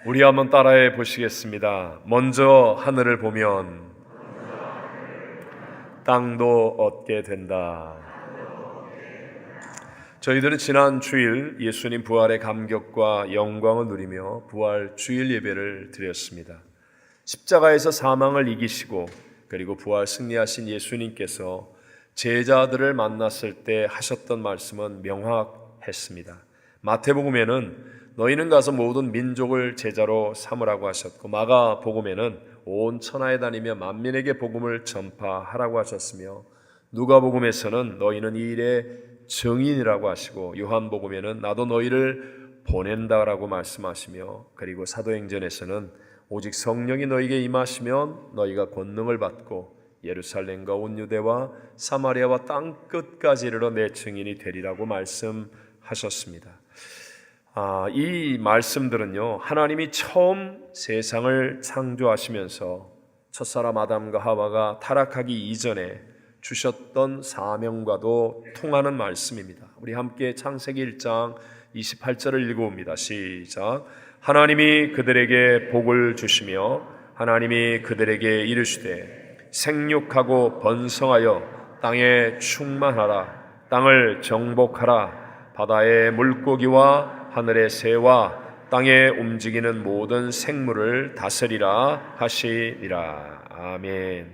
우리 한번 따라해 보시겠습니다. 먼저 하늘을 보면 땅도 얻게 된다. 저희들은 지난 주일 예수님 부활의 감격과 영광을 누리며 부활 주일 예배를 드렸습니다. 십자가에서 사망을 이기시고 그리고 부활 승리하신 예수님께서 제자들을 만났을 때 하셨던 말씀은 명확했습니다. 마태복음에는 너희는 가서 모든 민족을 제자로 삼으라고 하셨고, 마가복음에는 온 천하에 다니며 만민에게 복음을 전파하라고 하셨으며, 누가복음에서는 너희는 이 일의 증인이라고 하시고, 요한복음에는 나도 너희를 보낸다라고 말씀하시며, 그리고 사도행전에서는 오직 성령이 너희에게 임하시면 너희가 권능을 받고 예루살렘과 온 유대와 사마리아와 땅 끝까지 이르러 내 증인이 되리라고 말씀하셨습니다. 이 말씀들은요, 하나님이 처음 세상을 창조하시면서 첫사람 아담과 하와가 타락하기 이전에 주셨던 사명과도 통하는 말씀입니다. 우리 함께 창세기 1장 28절을 읽어봅니다. 시작. 하나님이 그들에게 복을 주시며 하나님이 그들에게 이르시되 생육하고 번성하여 땅에 충만하라. 땅을 정복하라. 바다의 물고기와 하늘의 새와 땅에 움직이는 모든 생물을 다스리라 하시니라. 아멘.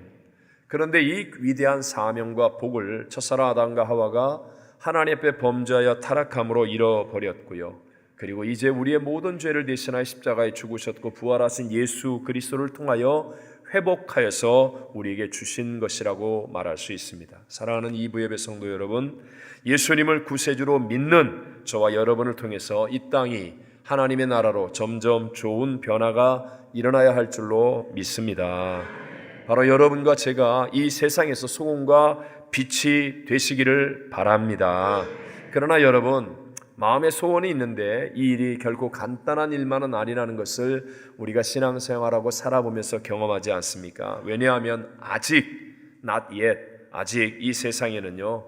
그런데 이 위대한 사명과 복을 첫사람 아담과 하와가 하나님 앞에 범죄하여 타락함으로 잃어버렸고요. 그리고 이제 우리의 모든 죄를 대신하여 십자가에 죽으셨고 부활하신 예수 그리스도를 통하여 회복하여서 우리에게 주신 것이라고 말할 수 있습니다. 사랑하는 이부예배 성도 여러분, 예수님을 구세주로 믿는 저와 여러분을 통해서 이 땅이 하나님의 나라로 점점 좋은 변화가 일어나야 할 줄로 믿습니다. 바로 여러분과 제가 이 세상에서 소금과 빛이 되시기를 바랍니다. 그러나 여러분, 마음의 소원이 있는데 이 일이 결코 간단한 일만은 아니라는 것을 우리가 신앙생활하고 살아보면서 경험하지 않습니까? 왜냐하면 아직 not yet, 아직 이 세상에는요,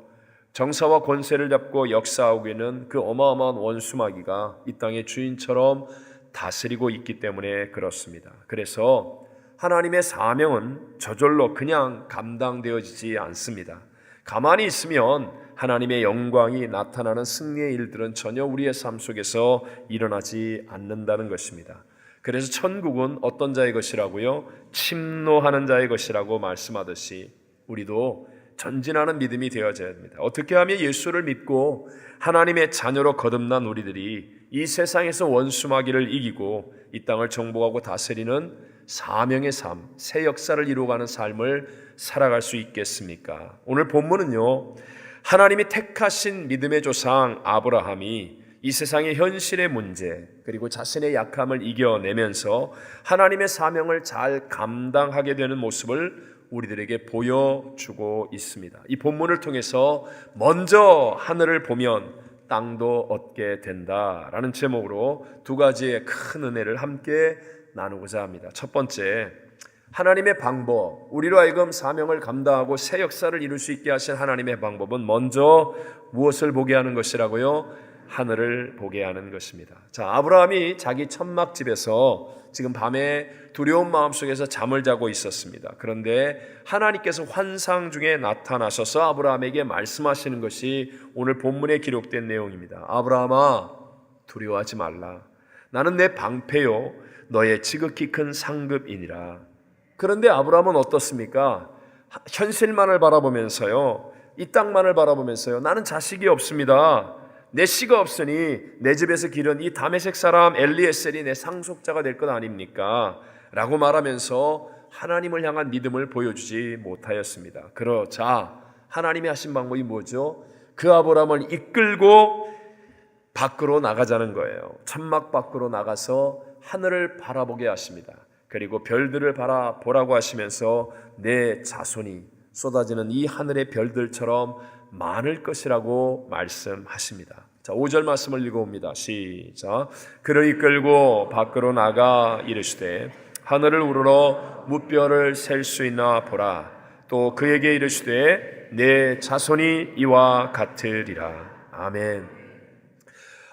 정사와 권세를 잡고 역사하고 있는 그 어마어마한 원수마귀가 이 땅의 주인처럼 다스리고 있기 때문에 그렇습니다. 그래서 하나님의 사명은 저절로 그냥 감당되어지지 않습니다. 가만히 있으면 하나님의 영광이 나타나는 승리의 일들은 전혀 우리의 삶 속에서 일어나지 않는다는 것입니다. 그래서 천국은 어떤 자의 것이라고요? 침노하는 자의 것이라고 말씀하듯이 우리도 전진하는 믿음이 되어져야 합니다. 어떻게 하면 예수를 믿고 하나님의 자녀로 거듭난 우리들이 이 세상에서 원수마귀를 이기고 이 땅을 정복하고 다스리는 사명의 삶, 새 역사를 이루어가는 삶을 살아갈 수 있겠습니까? 오늘 본문은요, 하나님이 택하신 믿음의 조상 아브라함이 이 세상의 현실의 문제 그리고 자신의 약함을 이겨내면서 하나님의 사명을 잘 감당하게 되는 모습을 우리들에게 보여주고 있습니다. 이 본문을 통해서 먼저 하늘을 보면 땅도 얻게 된다라는 제목으로 두 가지의 큰 은혜를 함께 나누고자 합니다. 첫 번째, 하나님의 방법, 우리로 하여금 사명을 감당하고 새 역사를 이룰 수 있게 하신 하나님의 방법은 먼저 무엇을 보게 하는 것이라고요? 하늘을 보게 하는 것입니다. 자, 아브라함이 자기 천막집에서 지금 밤에 두려운 마음속에서 잠을 자고 있었습니다. 그런데 하나님께서 환상 중에 나타나셔서 아브라함에게 말씀하시는 것이 오늘 본문에 기록된 내용입니다. 아브라함아, 두려워하지 말라. 나는 내 방패요 너의 지극히 큰 상급이니라. 그런데 아브라함은 어떻습니까? 현실만을 바라보면서요, 이 땅만을 바라보면서요, 나는 자식이 없습니다. 내 씨가 없으니 내 집에서 기른 이 다메섹 사람 엘리에셀이 내 상속자가 될 것 아닙니까? 라고 말하면서 하나님을 향한 믿음을 보여주지 못하였습니다. 그러자 하나님이 하신 방법이 뭐죠? 그 아브라함을 이끌고 밖으로 나가자는 거예요. 천막 밖으로 나가서 하늘을 바라보게 하십니다. 그리고 별들을 바라보라고 하시면서 내 자손이 쏟아지는 이 하늘의 별들처럼 많을 것이라고 말씀하십니다. 자, 5절 말씀을 읽어봅니다. 시작. 그를 이끌고 밖으로 나가 이르시되 하늘을 우러러 무뼈를 셀 수 있나 보라. 또 그에게 이르시되 내 자손이 이와 같으리라. 아멘.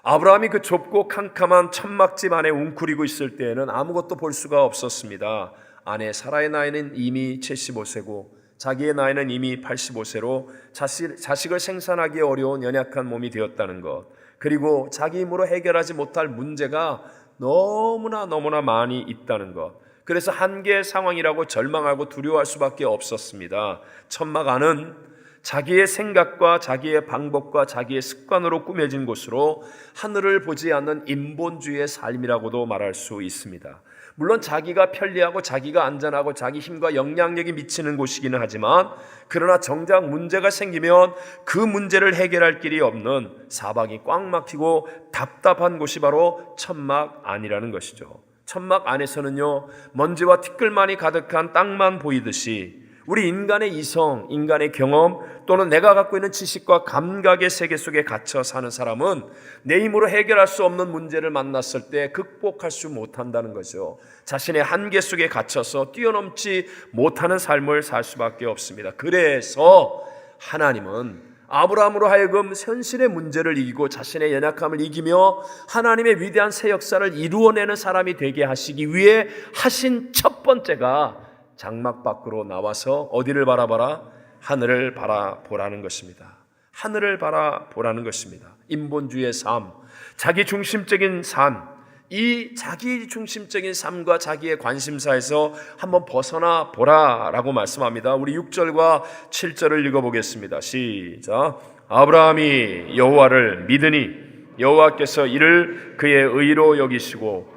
아브라함이 그 좁고 캄캄한 천막집 안에 웅크리고 있을 때에는 아무것도 볼 수가 없었습니다. 아내 사라의 나이는 이미 75세고 자기의 나이는 이미 85세로 자식을 생산하기 어려운 연약한 몸이 되었다는 것, 그리고 자기 힘으로 해결하지 못할 문제가 너무나 많이 있다는 것, 그래서 한계의 상황이라고 절망하고 두려워할 수밖에 없었습니다. 천막 안은 자기의 생각과 자기의 방법과 자기의 습관으로 꾸며진 곳으로 하늘을 보지 않는 인본주의의 삶이라고도 말할 수 있습니다. 물론 자기가 편리하고 자기가 안전하고 자기 힘과 영향력이 미치는 곳이기는 하지만, 그러나 정작 문제가 생기면 그 문제를 해결할 길이 없는 사방이 꽉 막히고 답답한 곳이 바로 천막 안이라는 것이죠. 천막 안에서는요, 먼지와 티끌만이 가득한 땅만 보이듯이 우리 인간의 이성, 인간의 경험 또는 내가 갖고 있는 지식과 감각의 세계 속에 갇혀 사는 사람은 내 힘으로 해결할 수 없는 문제를 만났을 때 극복할 수 못한다는 거죠. 자신의 한계 속에 갇혀서 뛰어넘지 못하는 삶을 살 수밖에 없습니다. 그래서 하나님은 아브라함으로 하여금 현실의 문제를 이기고 자신의 연약함을 이기며 하나님의 위대한 새 역사를 이루어내는 사람이 되게 하시기 위해 하신 첫 번째가 장막 밖으로 나와서 어디를 바라봐라? 하늘을 바라보라는 것입니다. 하늘을 바라보라는 것입니다. 인본주의의 삶, 자기 중심적인 삶, 이 자기 중심적인 삶과 자기의 관심사에서 한번 벗어나 보라라고 말씀합니다. 우리 6절과 7절을 읽어보겠습니다. 시작. 아브라함이 여호와를 믿으니 여호와께서 이를 그의 의로 여기시고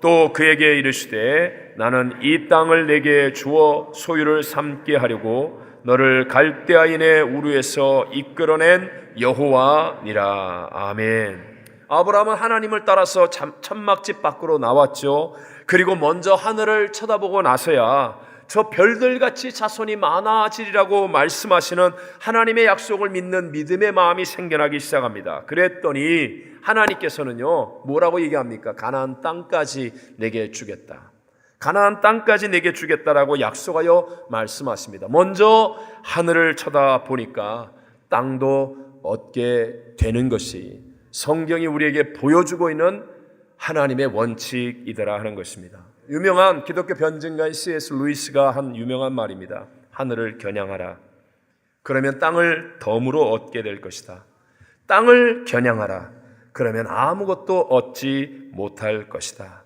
또 그에게 이르시되 나는 이 땅을 내게 주어 소유를 삼게 하려고 너를 갈대아인의 우르에서 이끌어낸 여호와니라. 아멘. 아브라함은 하나님을 따라서 천막집 밖으로 나왔죠. 그리고 먼저 하늘을 쳐다보고 나서야 저 별들같이 자손이 많아지리라고 말씀하시는 하나님의 약속을 믿는 믿음의 마음이 생겨나기 시작합니다. 그랬더니 하나님께서는요, 뭐라고 얘기합니까? 가나안 땅까지 내게 주겠다. 가나안 땅까지 내게 주겠다라고 약속하여 말씀하십니다. 먼저 하늘을 쳐다보니까 땅도 얻게 되는 것이 성경이 우리에게 보여주고 있는 하나님의 원칙이더라 하는 것입니다. 유명한 기독교 변증가인 C.S. 루이스가 한 유명한 말입니다. 하늘을 겨냥하라. 그러면 땅을 덤으로 얻게 될 것이다. 땅을 겨냥하라. 그러면 아무것도 얻지 못할 것이다.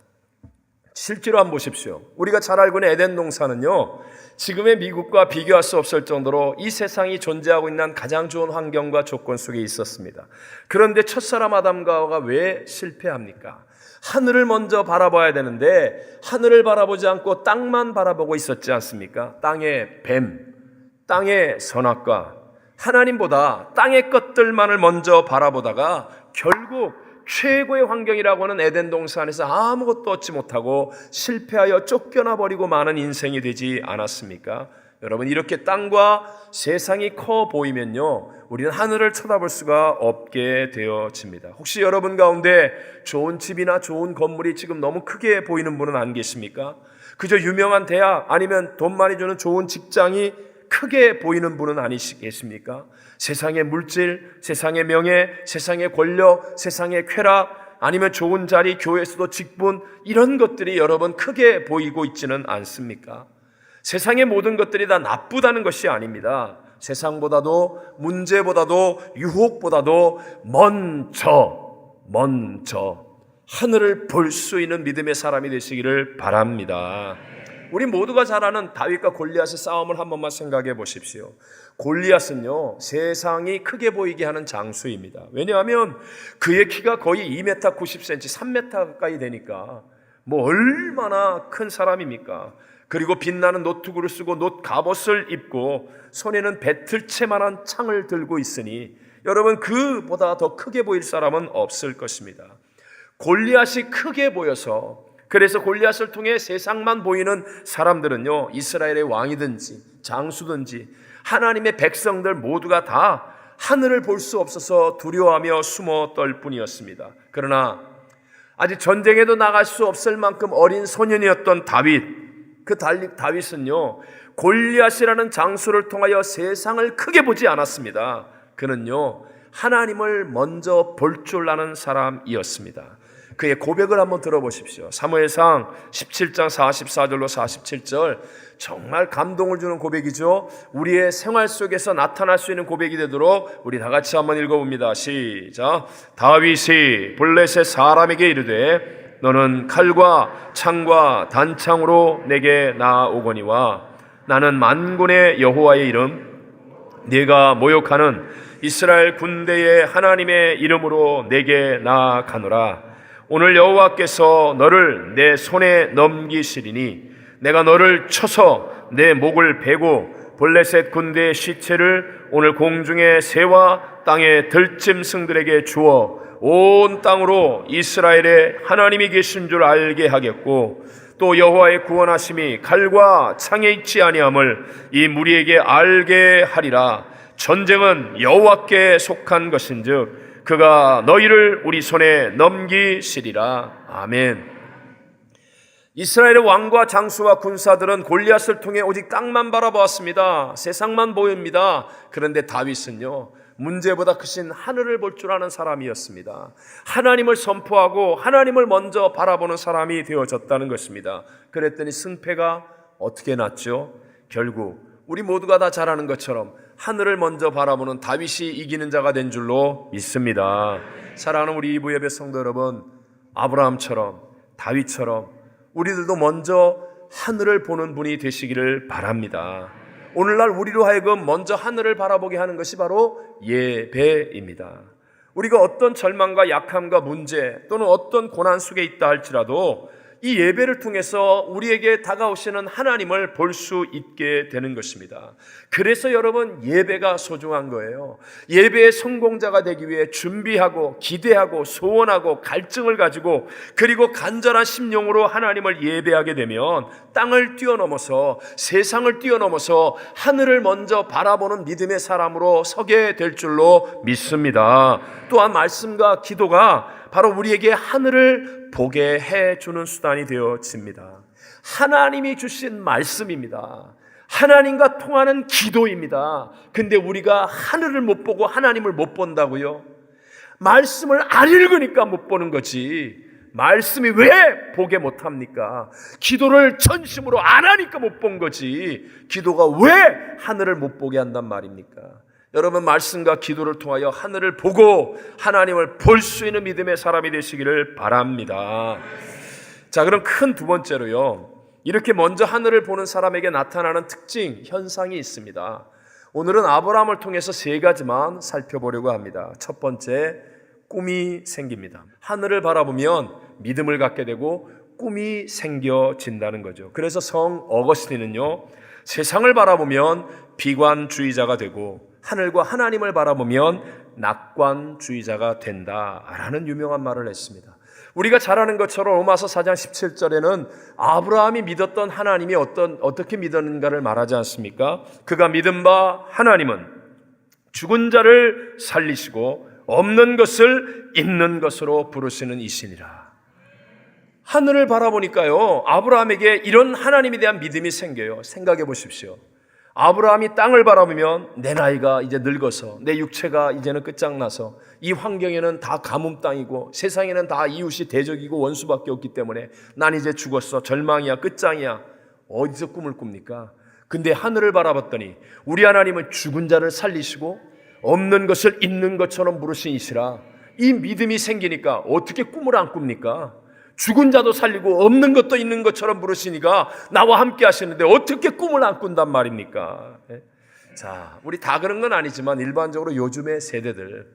실제로 한번 보십시오. 우리가 잘 알고 있는 에덴 동산은요, 지금의 미국과 비교할 수 없을 정도로 이 세상이 존재하고 있는 가장 좋은 환경과 조건 속에 있었습니다. 그런데 첫사람 아담과 하와가 왜 실패합니까? 하늘을 먼저 바라봐야 되는데 하늘을 바라보지 않고 땅만 바라보고 있었지 않습니까? 땅의 뱀, 땅의 선악과 하나님보다 땅의 것들만을 먼저 바라보다가 결국 최고의 환경이라고 하는 에덴 동산에서 아무것도 얻지 못하고 실패하여 쫓겨나 버리고 마는 인생이 되지 않았습니까? 여러분, 이렇게 땅과 세상이 커 보이면요, 우리는 하늘을 쳐다볼 수가 없게 되어집니다. 혹시 여러분 가운데 좋은 집이나 좋은 건물이 지금 너무 크게 보이는 분은 안 계십니까? 그저 유명한 대학 아니면 돈 많이 주는 좋은 직장이 크게 보이는 분은 아니시겠습니까? 세상의 물질, 세상의 명예, 세상의 권력, 세상의 쾌락, 아니면 좋은 자리, 교회에서도 직분, 이런 것들이 여러분 크게 보이고 있지는 않습니까? 세상의 모든 것들이 다 나쁘다는 것이 아닙니다. 세상보다도, 문제보다도, 유혹보다도 먼저 하늘을 볼 수 있는 믿음의 사람이 되시기를 바랍니다. 우리 모두가 잘 아는 다윗과 골리앗의 싸움을 한 번만 생각해 보십시오. 골리앗은요, 세상이 크게 보이게 하는 장수입니다. 왜냐하면 그의 키가 거의 2m 90cm, 3m 가까이 되니까 뭐 얼마나 큰 사람입니까? 그리고 빛나는 노트구를 쓰고 놋 갑옷을 입고 손에는 배틀채만한 창을 들고 있으니 여러분, 그보다 더 크게 보일 사람은 없을 것입니다. 골리앗이 크게 보여서, 그래서 골리앗을 통해 세상만 보이는 사람들은요, 이스라엘의 왕이든지 장수든지 하나님의 백성들 모두가 다 하늘을 볼 수 없어서 두려워하며 숨어 떨 뿐이었습니다. 그러나 아직 전쟁에도 나갈 수 없을 만큼 어린 소년이었던 다윗, 그 다윗은요, 골리앗이라는 장수를 통하여 세상을 크게 보지 않았습니다. 그는요, 하나님을 먼저 볼 줄 아는 사람이었습니다. 그의 고백을 한번 들어보십시오. 사무엘상 17장 44절로 47절, 정말 감동을 주는 고백이죠. 우리의 생활 속에서 나타날 수 있는 고백이 되도록 우리 다 같이 한번 읽어봅니다. 시작. 다윗이 블레셋 사람에게 이르되 너는 칼과 창과 단창으로 내게 나아오거니와 나는 만군의 여호와의 이름 네가 모욕하는 이스라엘 군대의 하나님의 이름으로 내게 나아가노라. 오늘 여호와께서 너를 내 손에 넘기시리니 내가 너를 쳐서 내 목을 베고 블레셋 군대의 시체를 오늘 공중의 새와 땅의 들짐승들에게 주어 온 땅으로 이스라엘의 하나님이 계신 줄 알게 하겠고 또 여호와의 구원하심이 칼과 창에 있지 아니함을 이 무리에게 알게 하리라. 전쟁은 여호와께 속한 것인즉 그가 너희를 우리 손에 넘기시리라. 아멘. 이스라엘의 왕과 장수와 군사들은 골리앗을 통해 오직 땅만 바라보았습니다. 세상만 보입니다. 그런데 다윗은요, 문제보다 크신 하늘을 볼 줄 아는 사람이었습니다. 하나님을 선포하고 하나님을 먼저 바라보는 사람이 되어졌다는 것입니다. 그랬더니 승패가 어떻게 났죠? 결국 우리 모두가 다 잘 아는 것처럼 하늘을 먼저 바라보는 다윗이 이기는 자가 된 줄로 믿습니다. 사랑하는 우리 이부 예배 성도 여러분, 아브라함처럼 다윗처럼 우리들도 먼저 하늘을 보는 분이 되시기를 바랍니다. 오늘날 우리로 하여금 먼저 하늘을 바라보게 하는 것이 바로 예배입니다. 우리가 어떤 절망과 약함과 문제 또는 어떤 고난 속에 있다 할지라도 이 예배를 통해서 우리에게 다가오시는 하나님을 볼 수 있게 되는 것입니다. 그래서 여러분, 예배가 소중한 거예요. 예배의 성공자가 되기 위해 준비하고 기대하고 소원하고 갈증을 가지고 그리고 간절한 심령으로 하나님을 예배하게 되면 땅을 뛰어넘어서 세상을 뛰어넘어서 하늘을 먼저 바라보는 믿음의 사람으로 서게 될 줄로 믿습니다. 또한 말씀과 기도가 바로 우리에게 하늘을 보게 해주는 수단이 되어집니다. 하나님이 주신 말씀입니다. 하나님과 통하는 기도입니다. 근데 우리가 하늘을 못 보고 하나님을 못 본다고요? 말씀을 안 읽으니까 못 보는 거지. 말씀이 왜 보게 못합니까? 기도를 전심으로 안 하니까 못 본 거지. 기도가 왜 하늘을 못 보게 한단 말입니까? 여러분, 말씀과 기도를 통하여 하늘을 보고 하나님을 볼 수 있는 믿음의 사람이 되시기를 바랍니다. 자, 그럼 큰 두 번째로요, 이렇게 먼저 하늘을 보는 사람에게 나타나는 특징, 현상이 있습니다. 오늘은 아브라함을 통해서 세 가지만 살펴보려고 합니다. 첫 번째, 꿈이 생깁니다. 하늘을 바라보면 믿음을 갖게 되고 꿈이 생겨진다는 거죠. 그래서 성 어거스틴은요, 세상을 바라보면 비관주의자가 되고 하늘과 하나님을 바라보면 낙관주의자가 된다라는 유명한 말을 했습니다. 우리가 잘 아는 것처럼 로마서 4장 17절에는 아브라함이 믿었던 하나님이 어떻게 믿었는가를 말하지 않습니까? 그가 믿은 바 하나님은 죽은 자를 살리시고 없는 것을 있는 것으로 부르시는 이시니라. 하늘을 바라보니까요, 아브라함에게 이런 하나님에 대한 믿음이 생겨요. 생각해 보십시오. 아브라함이 땅을 바라보면 내 나이가 이제 늙어서 내 육체가 이제는 끝장나서 이 환경에는 다 가뭄 땅이고 세상에는 다 이웃이 대적이고 원수밖에 없기 때문에 난 이제 죽었어, 절망이야, 끝장이야. 어디서 꿈을 꿉니까? 근데 하늘을 바라봤더니 우리 하나님은 죽은 자를 살리시고 없는 것을 있는 것처럼 부르신 이시라. 이 믿음이 생기니까 어떻게 꿈을 안 꿉니까? 죽은 자도 살리고 없는 것도 있는 것처럼 부르시니까 나와 함께 하시는데 어떻게 꿈을 안 꾼단 말입니까? 자, 우리 다 그런 건 아니지만 일반적으로 요즘의 세대들,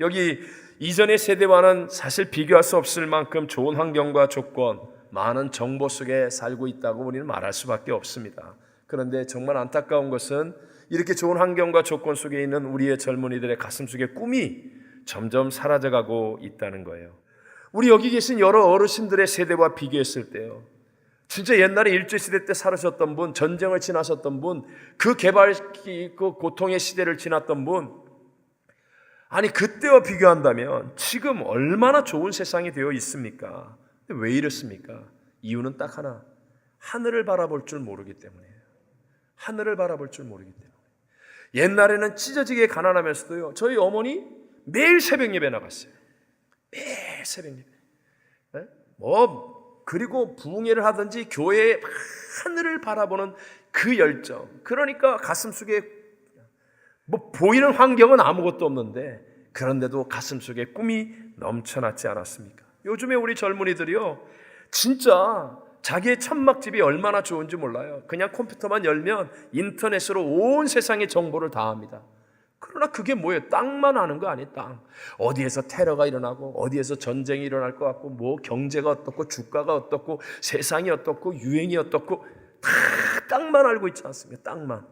여기 이전의 세대와는 사실 비교할 수 없을 만큼 좋은 환경과 조건, 많은 정보 속에 살고 있다고 우리는 말할 수밖에 없습니다. 그런데 정말 안타까운 것은 이렇게 좋은 환경과 조건 속에 있는 우리의 젊은이들의 가슴 속에 꿈이 점점 사라져가고 있다는 거예요. 우리 여기 계신 여러 어르신들의 세대와 비교했을 때요, 진짜 옛날에 일제시대 때 살으셨던 분, 전쟁을 지나셨던 분, 그 그 고통의 시대를 지났던 분, 아니 그때와 비교한다면 지금 얼마나 좋은 세상이 되어 있습니까? 왜 이렇습니까? 이유는 딱 하나, 하늘을 바라볼 줄 모르기 때문이에요. 하늘을 바라볼 줄 모르기 때문에. 옛날에는 찢어지게 가난하면서도요, 저희 어머니 매일 새벽 예배 나갔어요. 매일 새벽 예배. 그리고 부흥회를 하든지 교회의 하늘을 바라보는 그 열정. 그러니까 가슴속에 보이는 환경은 아무것도 없는데 그런데도 가슴속에 꿈이 넘쳐났지 않았습니까? 요즘에 우리 젊은이들이요, 진짜 자기의 천막집이 얼마나 좋은지 몰라요. 그냥 컴퓨터만 열면 인터넷으로 온 세상의 정보를 다 합니다. 그러나 그게 뭐예요? 땅만 아는 거 아니에요. 땅. 어디에서 테러가 일어나고 어디에서 전쟁이 일어날 것 같고 뭐 경제가 어떻고 주가가 어떻고 세상이 어떻고 유행이 어떻고 다 땅만 알고 있지 않습니까? 땅만.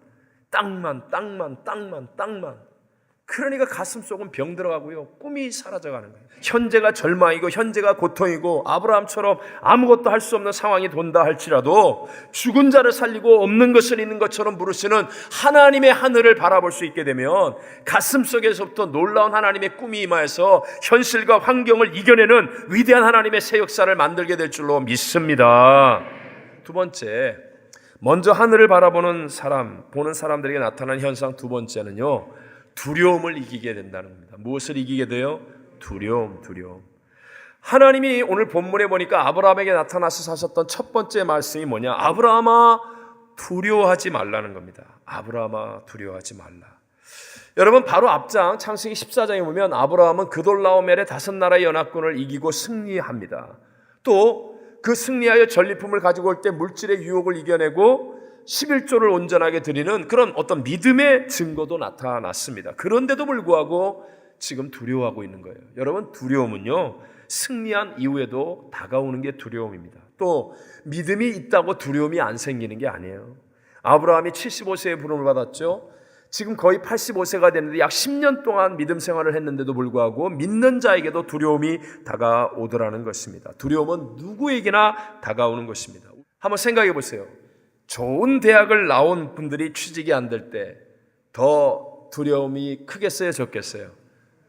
그러니까 가슴속은 병 들어가고요, 꿈이 사라져가는 거예요. 현재가 절망이고 현재가 고통이고 아브라함처럼 아무것도 할 수 없는 상황이 돈다 할지라도 죽은 자를 살리고 없는 것을 있는 것처럼 부르시는 하나님의 하늘을 바라볼 수 있게 되면 가슴속에서부터 놀라운 하나님의 꿈이 임하여서 현실과 환경을 이겨내는 위대한 하나님의 새 역사를 만들게 될 줄로 믿습니다. 두 번째, 먼저 하늘을 바라보는 사람, 보는 사람들에게 나타나는 현상 두 번째는요, 두려움을 이기게 된다는 겁니다. 무엇을 이기게 돼요? 두려움. 하나님이 오늘 본문에 보니까 아브라함에게 나타나서 하셨던 첫 번째 말씀이 뭐냐? 아브라함아 두려워하지 말라는 겁니다. 아브라함아 두려워하지 말라. 여러분, 바로 앞장 창세기 14장에 보면 아브라함은 그돌라오멜의 5나라의 연합군을 이기고 승리합니다. 또 그 승리하여 전리품을 가지고 올 때 물질의 유혹을 이겨내고 11조를 온전하게 드리는 그런 어떤 믿음의 증거도 나타났습니다. 그런데도 불구하고 지금 두려워하고 있는 거예요. 여러분, 두려움은요, 승리한 이후에도 다가오는 게 두려움입니다. 또 믿음이 있다고 두려움이 안 생기는 게 아니에요. 아브라함이 75세에 부름을 받았죠. 지금 거의 85세가 됐는데 약 10년 동안 믿음 생활을 했는데도 불구하고 믿는 자에게도 두려움이 다가오더라는 것입니다. 두려움은 누구에게나 다가오는 것입니다. 한번 생각해 보세요. 좋은 대학을 나온 분들이 취직이 안 될 때 더 두려움이 크겠어요, 적겠어요?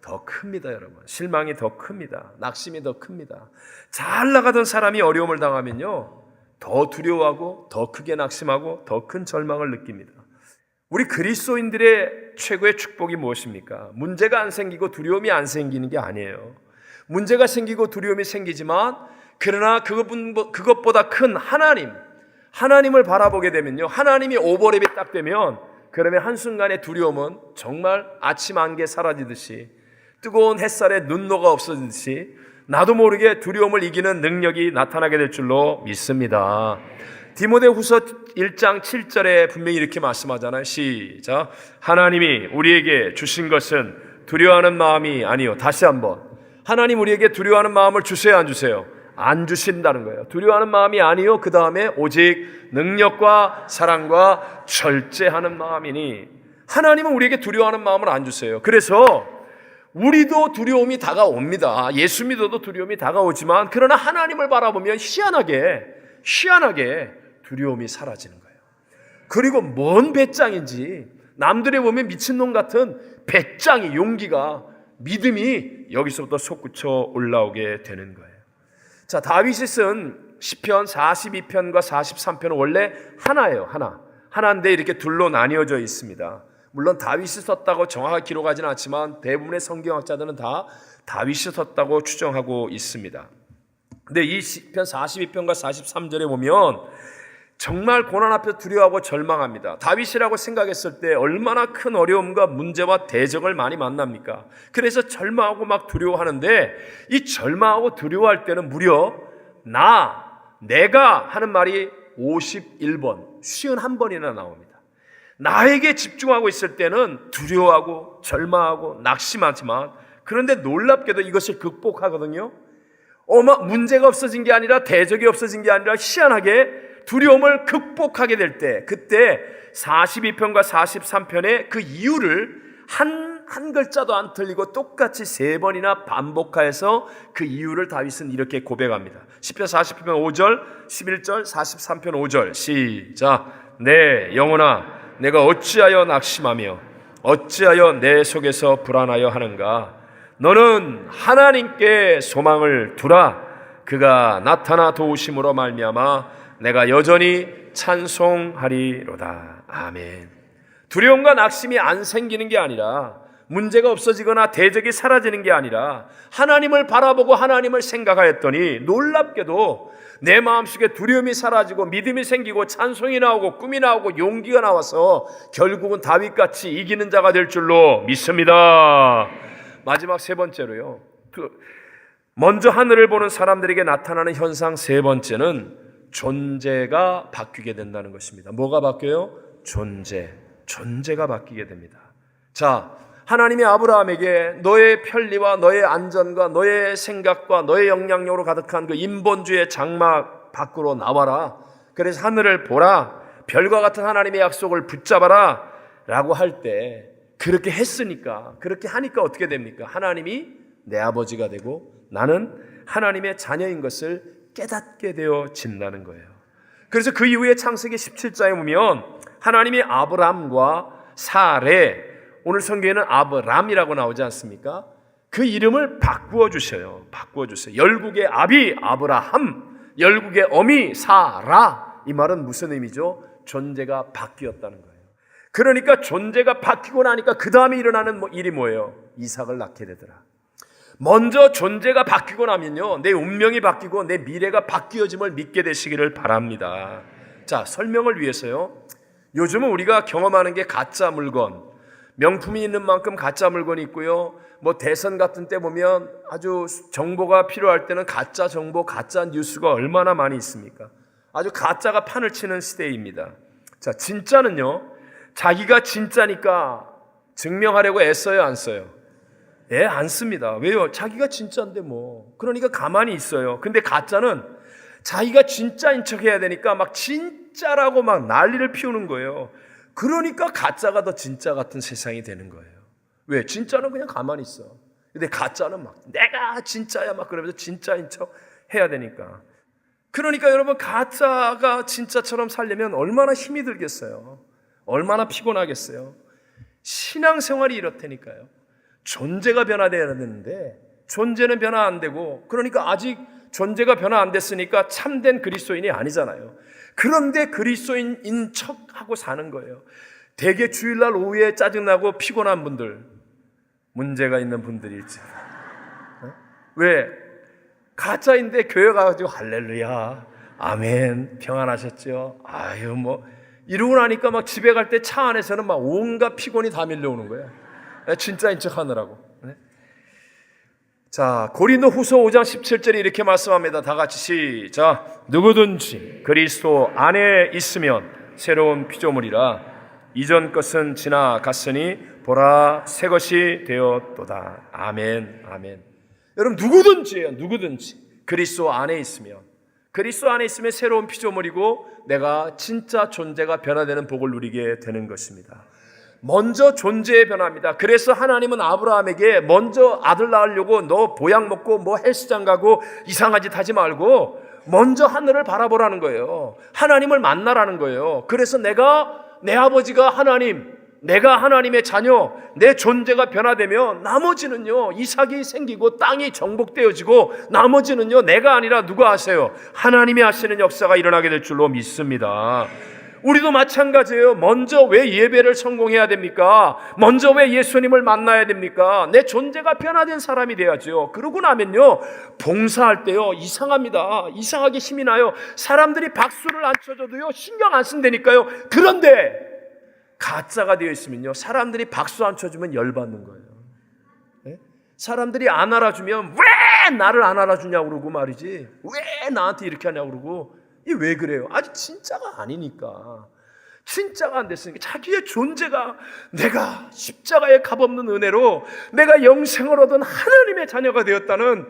더 큽니다, 여러분. 실망이 더 큽니다. 낙심이 더 큽니다. 잘 나가던 사람이 어려움을 당하면요, 더 두려워하고 더 크게 낙심하고 더 큰 절망을 느낍니다. 우리 그리스도인들의 최고의 축복이 무엇입니까? 문제가 안 생기고 두려움이 안 생기는 게 아니에요. 문제가 생기고 두려움이 생기지만 그러나 그것보다 큰 하나님을 바라보게 되면요, 하나님이 오버랩이 딱 되면 그러면 한순간에 두려움은 정말 아침 안개 사라지듯이 뜨거운 햇살에 눈노가 없어지듯이 나도 모르게 두려움을 이기는 능력이 나타나게 될 줄로 믿습니다. 디모데후서 1장 7절에 분명히 이렇게 말씀하잖아요. 시작. 하나님이 우리에게 주신 것은 두려워하는 마음이 아니요. 다시 한번. 하나님 우리에게 두려워하는 마음을 주세요, 안 주세요? 안 주신다는 거예요. 두려워하는 마음이 아니요, 그 다음에 오직 능력과 사랑과 절제하는 마음이니, 하나님은 우리에게 두려워하는 마음을 안 주세요. 그래서 우리도 두려움이 다가옵니다. 예수 믿어도 두려움이 다가오지만 그러나 하나님을 바라보면 희한하게 두려움이 사라지는 거예요. 그리고 뭔 배짱인지, 남들이 보면 미친놈 같은 배짱이, 용기가, 믿음이 여기서부터 솟구쳐 올라오게 되는 거예요. 자, 다윗이 쓴 시편 42편과 43편은 원래 하나예요. 하나인데 이렇게 둘로 나뉘어져 있습니다. 물론 다윗이 썼다고 정확하게 기록하지는 않지만 대부분의 성경학자들은 다 다윗이 썼다고 추정하고 있습니다. 근데 이 시편 42편과 43절에 보면 정말 고난 앞에 두려워하고 절망합니다. 다윗이라고 생각했을 때 얼마나 큰 어려움과 문제와 대적을 많이 만납니까? 그래서 절망하고 막 두려워하는데, 이 절망하고 두려워할 때는 무려 내가 하는 말이 51번, 51번이나 나옵니다. 나에게 집중하고 있을 때는 두려워하고 절망하고 낙심하지만, 그런데 놀랍게도 이것을 극복하거든요. 문제가 없어진 게 아니라, 대적이 없어진 게 아니라 희한하게 두려움을 극복하게 될 때, 그때 42편과 43편의 그 이유를 한 글자도 안 틀리고 똑같이 3번이나 반복하여서 그 이유를 다윗은 이렇게 고백합니다. 시편 40편 5절, 11절, 43편 5절. 시작. 내 영혼아, 내가 어찌하여 낙심하며 어찌하여 내 속에서 불안하여 하는가? 너는 하나님께 소망을 두라. 그가 나타나 도우심으로 말미암아 내가 여전히 찬송하리로다. 아멘. 두려움과 낙심이 안 생기는 게 아니라 문제가 없어지거나 대적이 사라지는 게 아니라 하나님을 바라보고 하나님을 생각하였더니 놀랍게도 내 마음속에 두려움이 사라지고 믿음이 생기고 찬송이 나오고 꿈이 나오고 용기가 나와서 결국은 다윗같이 이기는 자가 될 줄로 믿습니다. 마지막 세 번째로요, 먼저 하늘을 보는 사람들에게 나타나는 현상 세 번째는 존재가 바뀌게 된다는 것입니다. 뭐가 바뀌어요? 존재가 바뀌게 됩니다. 자, 하나님이 아브라함에게 너의 편리와 너의 안전과 너의 생각과 너의 영향력으로 가득한 그 인본주의 장막 밖으로 나와라. 그래서 하늘을 보라. 별과 같은 하나님의 약속을 붙잡아라. 라고 할 때 그렇게 했으니까, 그렇게 하니까 어떻게 됩니까? 하나님이 내 아버지가 되고 나는 하나님의 자녀인 것을 깨닫게 되어진다는 거예요. 그래서 그 이후에 창세기 17장에 보면 하나님이 아브람과 사레, 오늘 성경에는 아브람이라고 나오지 않습니까? 그 이름을 바꾸어 주셔요. 열국의 아비 아브라함, 열국의 어미 사라. 이 말은 무슨 의미죠? 존재가 바뀌었다는 거예요. 그러니까 존재가 바뀌고 나니까 그 다음에 일어나는 일이 뭐예요? 이삭을 낳게 되더라. 먼저 존재가 바뀌고 나면요, 내 운명이 바뀌고 내 미래가 바뀌어짐을 믿게 되시기를 바랍니다. 자, 설명을 위해서요, 요즘은 우리가 경험하는 게 가짜 물건, 명품이 있는 만큼 가짜 물건이 있고요, 대선 같은 때 보면 아주 정보가 필요할 때는 가짜 정보, 가짜 뉴스가 얼마나 많이 있습니까? 아주 가짜가 판을 치는 시대입니다. 자, 진짜는요, 자기가 진짜니까 증명하려고 애써요, 안 써요? 안 씁니다. 왜요? 자기가 진짜인데 그러니까 가만히 있어요. 근데 가짜는 자기가 진짜인 척 해야 되니까 막 진짜라고 막 난리를 피우는 거예요. 그러니까 가짜가 더 진짜 같은 세상이 되는 거예요. 왜? 진짜는 그냥 가만히 있어. 근데 가짜는 막 내가 진짜야 막 그러면서 진짜인 척 해야 되니까. 그러니까 여러분, 가짜가 진짜처럼 살려면 얼마나 힘이 들겠어요? 얼마나 피곤하겠어요? 신앙생활이 이렇다니까요. 존재가 변화되어야 되는데 존재는 변화 안 되고, 그러니까 아직 존재가 변화 안 됐으니까 참된 그리스도인이 아니잖아요. 그런데 그리스도인인 척하고 사는 거예요. 대개 주일날 오후에 짜증나고 피곤한 분들, 문제가 있는 분들일지. 왜? 가짜인데 교회 가가지고 할렐루야, 아멘, 평안하셨죠? 아유 이러고 나니까 막 집에 갈 때 차 안에서는 막 온갖 피곤이 다 밀려오는 거예요. 진짜인 척 하느라고. 자, 고린도 후서 5장 17절에 이렇게 말씀합니다. 다 같이 시작. 누구든지 그리스도 안에 있으면 새로운 피조물이라, 이전 것은 지나갔으니 보라 새 것이 되었도다. 아멘, 아멘. 여러분, 누구든지 그리스도 안에 있으면 새로운 피조물이고 내가 진짜 존재가 변화되는 복을 누리게 되는 것입니다. 먼저 존재의 변화입니다. 그래서 하나님은 아브라함에게 먼저 아들 낳으려고 너 보약 먹고 헬스장 가고 이상한 짓 하지 말고 먼저 하늘을 바라보라는 거예요. 하나님을 만나라는 거예요. 그래서 내 아버지가 하나님, 내가 하나님의 자녀, 내 존재가 변화되면 나머지는요, 이삭이 생기고 땅이 정복되어지고 나머지는요, 내가 아니라 누가 하세요? 하나님이 하시는 역사가 일어나게 될 줄로 믿습니다. 우리도 마찬가지예요. 먼저 왜 예배를 성공해야 됩니까? 먼저 왜 예수님을 만나야 됩니까? 내 존재가 변화된 사람이 돼야죠. 그러고 나면요, 봉사할 때요, 이상합니다. 이상하게 힘이 나요. 사람들이 박수를 안 쳐줘도요, 신경 안 쓴다니까요. 그런데 가짜가 되어 있으면요, 사람들이 박수 안 쳐주면 열받는 거예요. 네? 사람들이 안 알아주면 왜 나를 안 알아주냐고 그러고 말이지, 왜 나한테 이렇게 하냐고 그러고. 이 왜 그래요? 아직 진짜가 아니니까. 진짜가 안 됐으니까 자기의 존재가 내가 십자가의 값없는 은혜로 내가 영생을 얻은 하나님의 자녀가 되었다는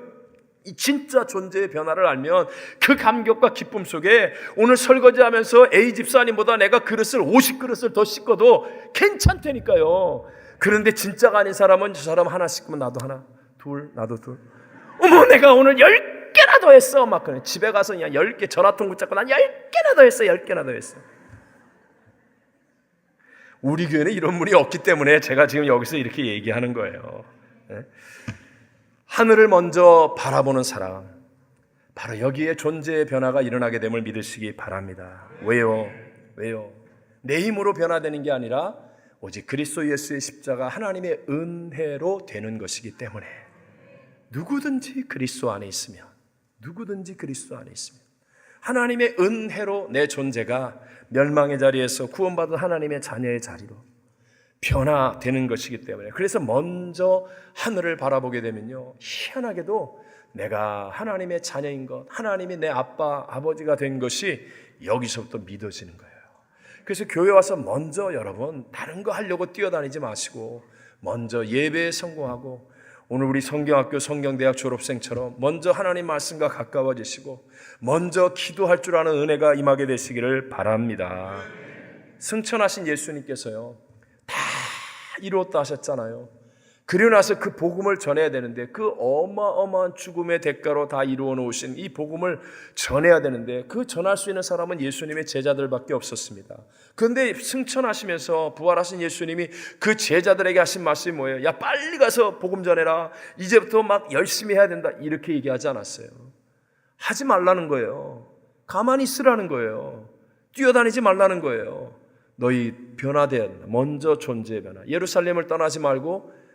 이 진짜 존재의 변화를 알면 그 감격과 기쁨 속에 오늘 설거지하면서 A 집사님보다 내가 그릇을 50그릇을 더 씻어도 괜찮다니까요. 그런데 진짜가 아닌 사람은 저 사람 하나 씻으면 나도 하나, 둘, 나도 둘. 어머, 내가 오늘 10개나 더 했어. 막 그래. 집에 가서 그냥 10개 전화통 붙잡고 난 10개나 더 했어. 10개나 더 했어. 우리 교회는 이런 분이 없기 때문에 제가 지금 여기서 이렇게 얘기하는 거예요. 네? 하늘을 먼저 바라보는 사람, 바로 여기에 존재의 변화가 일어나게 됨을 믿으시기 바랍니다. 왜요? 내 힘으로 변화되는 게 아니라 오직 그리스도 예수의 십자가 하나님의 은혜로 되는 것이기 때문에 누구든지 그리스도 안에 있으면 하나님의 은혜로 내 존재가 멸망의 자리에서 구원받은 하나님의 자녀의 자리로 변화되는 것이기 때문에, 그래서 먼저 하늘을 바라보게 되면요, 희한하게도 내가 하나님의 자녀인 것, 하나님이 내 아빠, 아버지가 된 것이 여기서부터 믿어지는 거예요. 그래서 교회 와서 먼저 여러분 다른 거 하려고 뛰어다니지 마시고 먼저 예배에 성공하고, 오늘 우리 성경학교 성경대학 졸업생처럼 먼저 하나님 말씀과 가까워지시고 먼저 기도할 줄 아는 은혜가 임하게 되시기를 바랍니다. 승천하신 예수님께서요, 다 이루었다 하셨잖아요. 그리고 나서 그 복음을 전해야 되는데, 그 어마어마한 죽음의 대가로 다 이루어 놓으신 이 복음을 전해야 되는데, 그 전할 수 있는 사람은 예수님의 제자들밖에 없었습니다. 그런데 승천하시면서 부활하신 예수님이 그 제자들에게 하신 말씀이 뭐예요? 야, 빨리 가서 복음 전해라. 이제부터 막 열심히 해야 된다. 이렇게 얘기하지 않았어요. 하지 말라는 거예요. 가만히 있으라는 거예요. 뛰어다니지 말라는 거예요. 너희 변화돼야 된다. 먼저 존재의 변화. 예루살렘을 떠나지 말고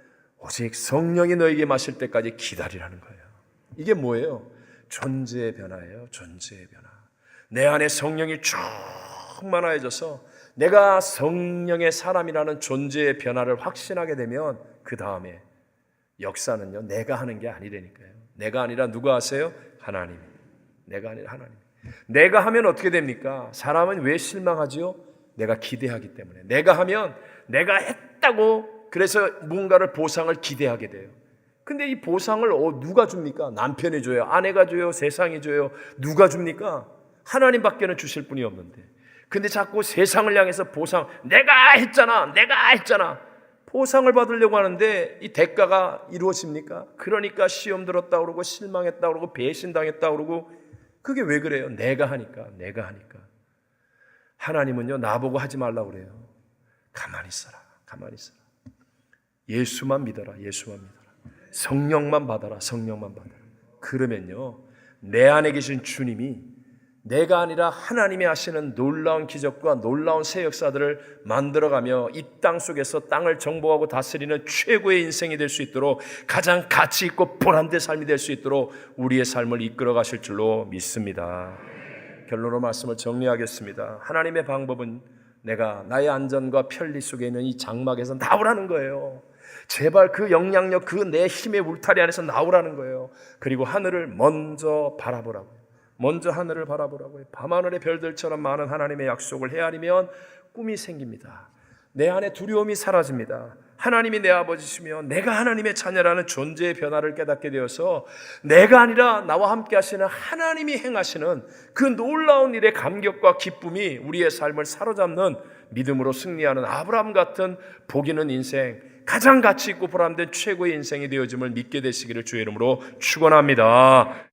오직 성령이 너에게 마실 때까지 기다리라는 거예요. 이게 뭐예요? 존재의 변화예요. 존재의 변화. 내 안에 성령이 충만해져서 내가 성령의 사람이라는 존재의 변화를 확신하게 되면 그 다음에 역사는요, 내가 하는 게 아니라니까요. 내가 아니라 누가 하세요? 하나님. 내가 아니라 하나님. 내가 하면 어떻게 됩니까? 사람은 왜 실망하지요? 내가 기대하기 때문에. 내가 하면 내가 했다고, 그래서 뭔가를 보상을 기대하게 돼요. 근데 이 보상을 누가 줍니까? 남편이 줘요? 아내가 줘요? 세상이 줘요? 누가 줍니까? 하나님밖에는 주실 분이 없는데. 근데 자꾸 세상을 향해서 보상, 내가 했잖아. 보상을 받으려고 하는데 이 대가가 이루어집니까? 그러니까 시험 들었다 그러고 실망했다 그러고 배신당했다 그러고. 그게 왜 그래요? 내가 하니까. 하나님은요, 나보고 하지 말라고 그래요. 가만히 있어라. 예수만 믿어라. 성령만 받아라. 그러면요, 내 안에 계신 주님이 내가 아니라 하나님이 하시는 놀라운 기적과 놀라운 새 역사들을 만들어가며 이 땅 속에서 땅을 정복하고 다스리는 최고의 인생이 될 수 있도록, 가장 가치 있고 보람된 삶이 될 수 있도록 우리의 삶을 이끌어 가실 줄로 믿습니다. 결론으로 말씀을 정리하겠습니다. 하나님의 방법은 내가 나의 안전과 편리 속에 있는 이 장막에서 나오라는 거예요. 제발 그 영향력, 그 내 힘의 울타리 안에서 나오라는 거예요. 그리고 하늘을 먼저 바라보라고요. 밤하늘의 별들처럼 많은 하나님의 약속을 헤아리면 꿈이 생깁니다. 내 안에 두려움이 사라집니다. 하나님이 내 아버지시며 내가 하나님의 자녀라는 존재의 변화를 깨닫게 되어서 내가 아니라 나와 함께 하시는 하나님이 행하시는 그 놀라운 일의 감격과 기쁨이 우리의 삶을 사로잡는 믿음으로 승리하는 아브라함 같은 복 있는 인생, 가장 가치 있고 보람된 최고의 인생이 되어짐을 믿게 되시기를 주의 이름으로 축원합니다.